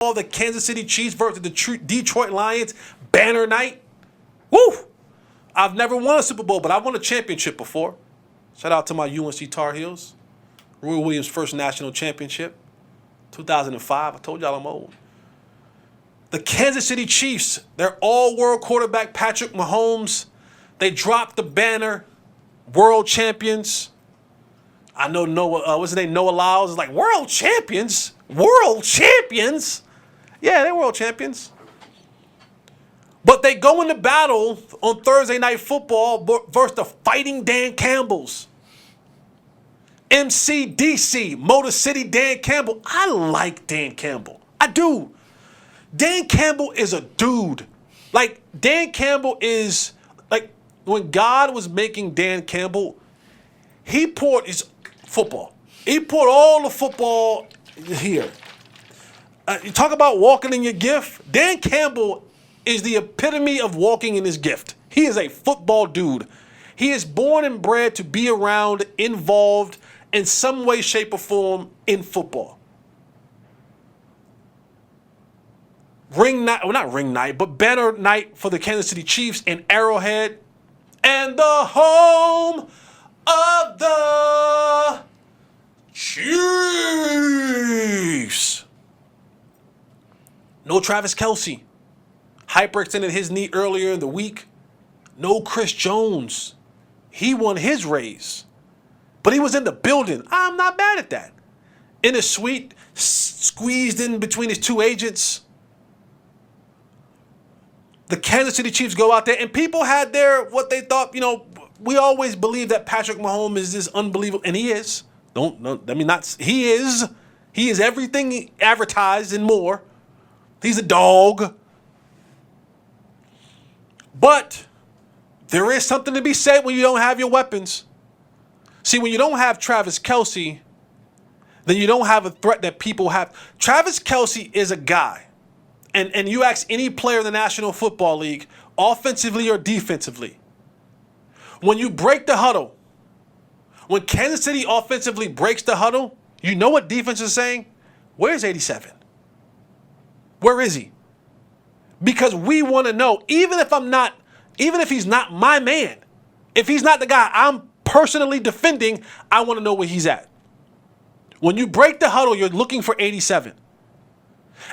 The Kansas City Chiefs versus the Detroit Lions, banner night. Woo! I've never won a Super Bowl, but I've won a championship before. Shout out to my UNC Tar Heels. Roy Williams' first national championship, 2005. I told y'all I'm old. The Kansas City Chiefs, their all-world quarterback Patrick Mahomes, they dropped the banner, world champions. I know Noah, what's his name? Noah Lyles is like, world champions? World champions? Yeah, they're world champions. But they go into battle on Thursday Night Football versus the Fighting Dan Campbells. MCDC, Motor City Dan Campbell. I like Dan Campbell. I do. Dan Campbell is a dude. Like, Dan Campbell is, like, when God was making Dan Campbell, he poured his football. He poured all the football here. You talk about walking in your gift. Dan Campbell is the epitome of walking in his gift. He is a football dude. He is born and bred to be around, involved in some way, shape, or form in football. Ring night, well, not ring night, but banner night for the Kansas City Chiefs in Arrowhead, and the home of the Chiefs. No Travis Kelce. Hyperextended his knee earlier in the week. No Chris Jones. He won his raise. But he was in the building. I'm not mad at that. In a suite, squeezed in between his two agents. The Kansas City Chiefs go out there, and people had what they thought, we always believe that Patrick Mahomes is this unbelievable, and he is. He is. He is everything advertised and more. He's a dog. But there is something to be said when you don't have your weapons. See, when you don't have Travis Kelce, then you don't have a threat that people have. Travis Kelce is a guy. And you ask any player in the National Football League, offensively or defensively, when you break the huddle, when Kansas City offensively breaks the huddle, you know what defense is saying? Where's 87? Where is he? Because we want to know, even if he's not my man, if he's not the guy I'm personally defending, I want to know where he's at. When you break the huddle, you're looking for 87.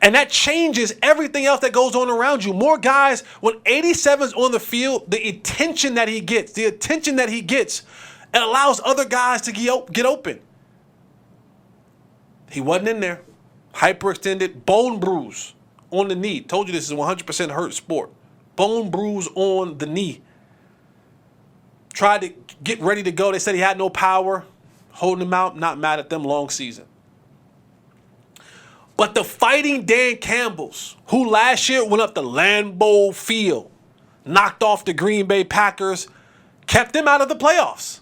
And that changes everything else that goes on around you. More guys, when 87's on the field, the attention that he gets, it allows other guys to get open. He wasn't in there. Hyperextended, bone bruise on the knee. Told you this is a 100% hurt sport. Bone bruise on the knee. Tried to get ready to go. They said he had no power. Holding him out, not mad at them, long season. But the Fighting Dan Campbells, who last year went up to Lambeau Field, knocked off the Green Bay Packers, kept them out of the playoffs.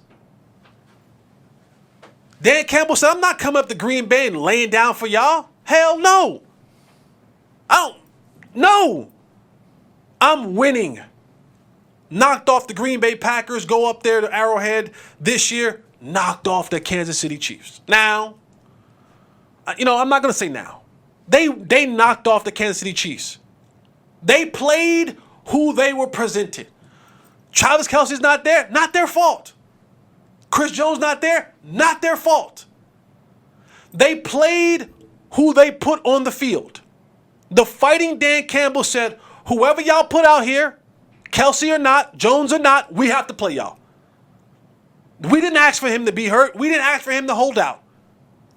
Dan Campbell said, I'm not coming up to Green Bay and laying down for y'all. Hell no. No. I'm winning. Knocked off the Green Bay Packers, go up there to Arrowhead this year, knocked off the Kansas City Chiefs. Now, I'm not going to say now. They knocked off the Kansas City Chiefs. They played who they were presented. Travis Kelce's not there, not their fault. Chris Jones not there, not their fault. They played who they put on the field. The Fighting Dan Campbell said, whoever y'all put out here, Kelce or not, Jones or not, we have to play y'all. We didn't ask for him to be hurt. We didn't ask for him to hold out.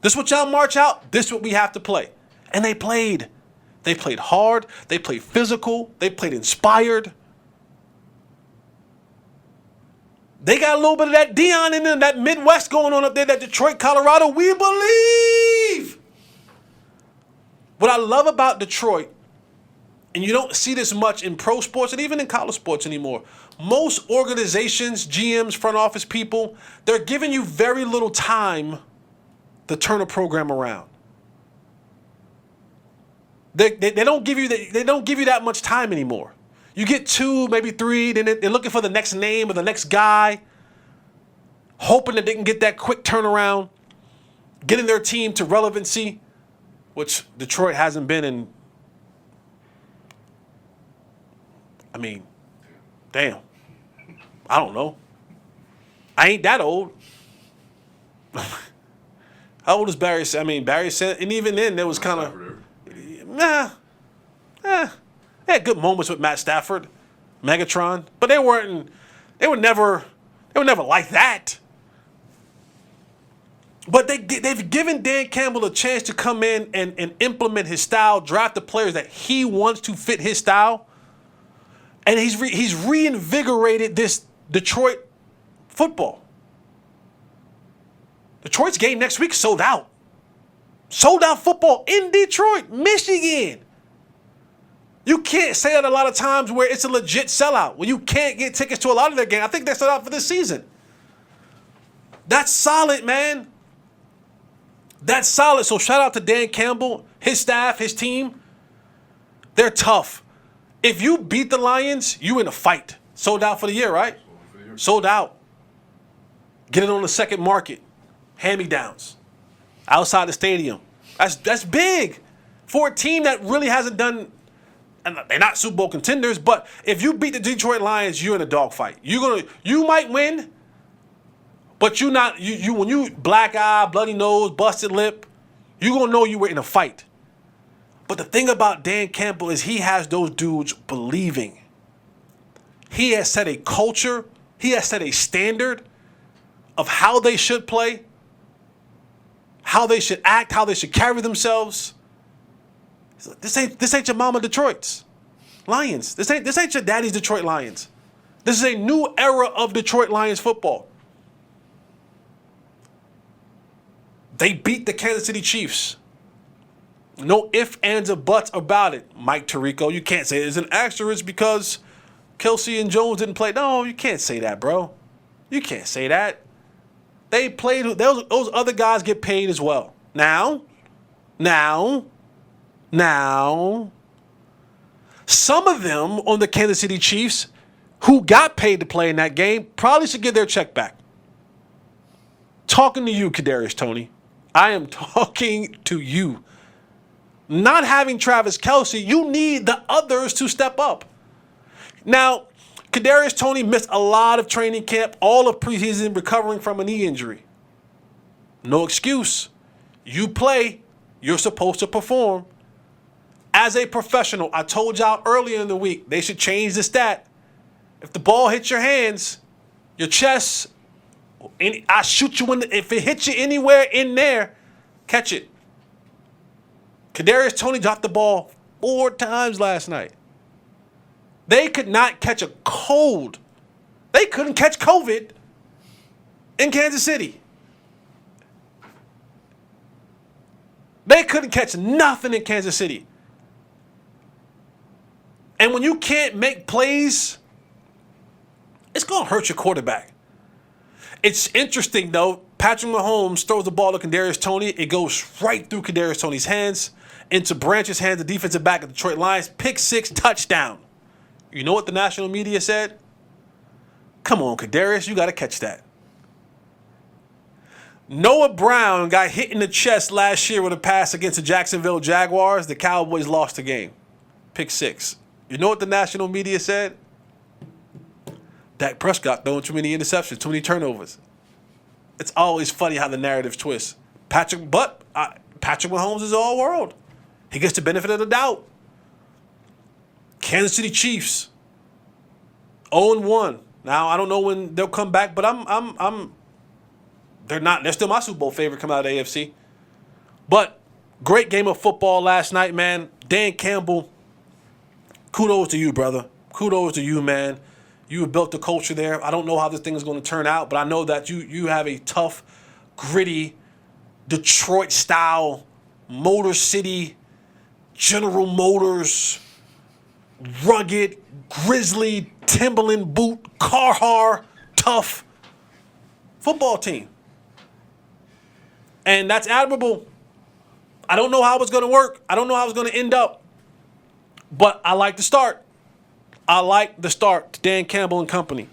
This is what y'all march out. This is what we have to play. And they played. They played hard. They played physical. They played inspired. They got a little bit of that Dion in them, that Midwest going on up there, that Detroit, Colorado. We believe. What I love about Detroit, and you don't see this much in pro sports and even in college sports anymore, most organizations, GMs, front office people, they're giving you very little time to turn a program around. They don't give you that much time anymore. You get 2, maybe 3, then they're looking for the next name or the next guy, hoping that they can get that quick turnaround, getting their team to relevancy. which Detroit hasn't been in. I mean, damn. I don't know. I ain't that old. How old is Barry? I mean, Barry said, and even then, there was kind of, they had good moments with Matt Stafford, Megatron, but they were never like that. But they've given Dan Campbell a chance to come in and implement his style, draft the players that he wants to fit his style, and he's reinvigorated this Detroit football. Detroit's game next week sold out. Sold out football in Detroit, Michigan. You can't say that a lot of times where it's a legit sellout, when you can't get tickets to a lot of their games. I think they're sold out for this season. That's solid, man. That's solid. So shout out to Dan Campbell, his staff, his team. They're tough. If you beat the Lions, you in a fight. Sold out for the year, right? Sold out. Get it on the second market. Hand-me-downs. Outside the stadium. That's big. For a team that really hasn't done, and they're not Super Bowl contenders, but if you beat the Detroit Lions, you're in a dogfight. You might win, but you when you black eye, bloody nose, busted lip, you're gonna know you were in a fight. But the thing about Dan Campbell is he has those dudes believing. He has set a culture, he has set a standard of how they should play, how they should act, how they should carry themselves. This ain't your mama Detroit's Lions. This ain't your daddy's Detroit Lions. This is a new era of Detroit Lions football. They beat the Kansas City Chiefs. No ifs, ands, or buts about it. Mike Tirico, you can't say there's an asterisk because Kelsey and Jones didn't play. No, you can't say that, bro. You can't say that. They played. Those other guys get paid as well. Now, some of them on the Kansas City Chiefs who got paid to play in that game probably should get their check back. Talking to you, Kadarius Toney. I am talking to you. Not having Travis Kelce, you need the others to step up. Now, Kadarius Toney missed a lot of training camp, all of preseason, recovering from a knee injury. No excuse. You play, you're supposed to perform. As a professional, I told y'all earlier in the week, they should change the stat. If the ball hits your hands, your chest, I shoot you if it hits you anywhere in there, catch it. Kadarius Toney dropped the ball 4 times last night. They could not catch a cold. They couldn't catch COVID in Kansas City. They couldn't catch nothing in Kansas City. And when you can't make plays, it's going to hurt your quarterback. It's interesting, though. Patrick Mahomes throws the ball to Kadarius Toney. It goes right through Kadarius Toney's hands, into Branch's hands, the defensive back of the Detroit Lions. Pick 6, touchdown. You know what the national media said? Come on, Kadarius, you got to catch that. Noah Brown got hit in the chest last year with a pass against the Jacksonville Jaguars. The Cowboys lost the game. Pick 6. You know what the national media said? Dak Prescott throwing too many interceptions, too many turnovers. It's always funny how the narrative twists. Patrick Mahomes is all world. He gets the benefit of the doubt. Kansas City Chiefs, 0-1. Now I don't know when they'll come back, but they're still my Super Bowl favorite coming out of the AFC. But great game of football last night, man. Dan Campbell, kudos to you, brother. Kudos to you, man. You have built the culture there. I don't know how this thing is going to turn out, but I know that you have a tough, gritty, Detroit-style, Motor City, General Motors, rugged, grizzly, Timberland boot, Carhartt, tough football team. And that's admirable. I don't know how it's going to work. I don't know how it's going to end up. But I like the start. I like the start to Dan Campbell and company.